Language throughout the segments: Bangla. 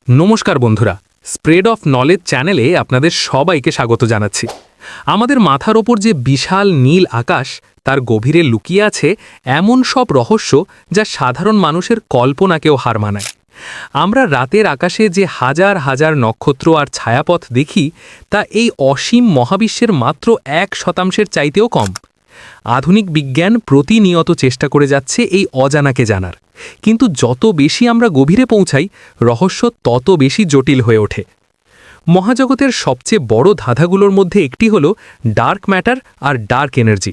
নমস্কার বন্ধুরা, স্প্রেড অফ নলেজ চ্যানেলে আপনাদের সবাইকে স্বাগত জানাচ্ছি। আমাদের মাথার ওপর যে বিশাল নীল আকাশ, তার গভীরে লুকিয়ে আছে এমন সব রহস্য যা সাধারণ মানুষের কল্পনাকেও হার মানায়। আমরা রাতের আকাশে যে হাজার হাজার নক্ষত্র আর ছায়াপথ দেখি, তা এই অসীম মহাবিশ্বের মাত্র 1% চাইতেও কম। আধুনিক বিজ্ঞান প্রতিনিয়ত চেষ্টা করে যাচ্ছে এই অজানাকে জানার, কিন্তু যত বেশি আমরা গভীরে পৌঁছাই, রহস্য তত বেশি জটিল হয়ে ওঠে। মহাজগতের সবচেয়ে বড় ধাঁধাগুলোর মধ্যে একটি হল ডার্ক ম্যাটার আর ডার্ক এনার্জি।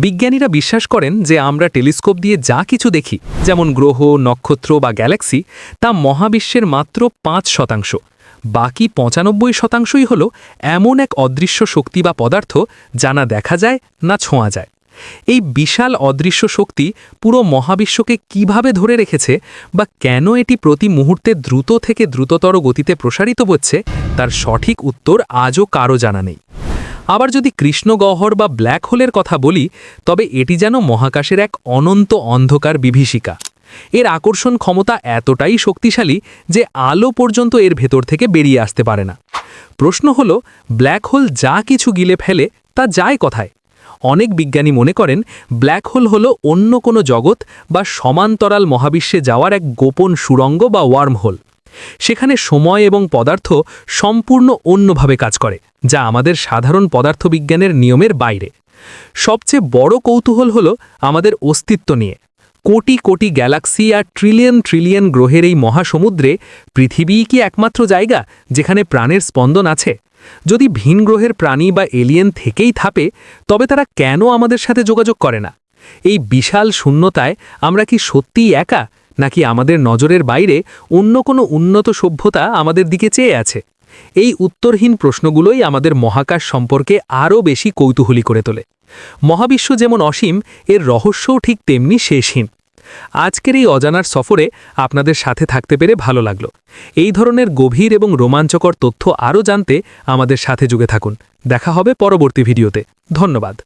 বিজ্ঞানীরা বিশ্বাস করেন যে আমরা টেলিস্কোপ দিয়ে যা কিছু দেখি, যেমন গ্রহ, নক্ষত্র বা গ্যালাক্সি, তা মহাবিশ্বের মাত্র 5%। বাকি 95%ই হল এমন এক অদৃশ্য শক্তি বা পদার্থ যা না দেখা যায় না ছোঁয়া যায়। এই বিশাল অদৃশ্য শক্তি পুরো মহাবিশ্বকে কিভাবে ধরে রেখেছে বা কেন এটি প্রতি মুহূর্তে দ্রুত থেকে দ্রুততর গতিতে প্রসারিত হচ্ছে, তার সঠিক উত্তর আজও কারও জানা নেই। আবার যদি কৃষ্ণগহ্বর বা ব্ল্যাক হোলের কথা বলি, তবে এটি যেন মহাকাশের এক অনন্ত অন্ধকার বিভীষিকা। এর আকর্ষণ ক্ষমতা এতটাই শক্তিশালী যে আলো পর্যন্ত এর ভেতর থেকে বেরিয়ে আসতে পারে না। প্রশ্ন হল, ব্ল্যাক হোল যা কিছু গিলে ফেলে তা যায় কোথায়? অনেক বিজ্ঞানী মনে করেন ব্ল্যাক হোল হল অন্য কোনো জগৎ বা সমান্তরাল মহাবিশ্বে যাওয়ার এক গোপন সুড়ঙ্গ বা ওয়ার্ম হোল। সেখানে সময় এবং পদার্থ সম্পূর্ণ অন্যভাবে কাজ করে, যা আমাদের সাধারণ পদার্থবিজ্ঞানের নিয়মের বাইরে। সবচেয়ে বড় কৌতূহল হল আমাদের অস্তিত্ব নিয়ে। কোটি কোটি গ্যালাক্সি আর ট্রিলিয়ন ট্রিলিয়ন গ্রহের এই মহাসমুদ্রে পৃথিবীই কি একমাত্র জায়গা যেখানে প্রাণের স্পন্দন আছে? যদি ভিন গ্রহের প্রাণী বা এলিয়েন থেকেই থাপে, তবে তারা কেন আমাদের সাথে যোগাযোগ করে না? এই বিশাল শূন্যতায় আমরা কি সত্যিই একা, নাকি আমাদের নজরের বাইরে অন্য কোনো উন্নত সভ্যতা আমাদের দিকে চেয়ে আছে? এই উত্তরহীন প্রশ্নগুলোই আমাদের মহাকাশ সম্পর্কে আরও বেশি কৌতূহলী করে তোলে। মহাবিশ্ব যেমন অসীম, এর রহস্যও ঠিক তেমনি শেষহীন। আজকের এই অজানার সফরে আপনাদের সাথে থাকতে পেরে ভালো লাগলো। এই ধরনের গভীর এবং রোমাঞ্চকর তথ্য আরও জানতে আমাদের সাথে যুগে থাকুন। দেখা হবে পরবর্তী ভিডিওতে। ধন্যবাদ।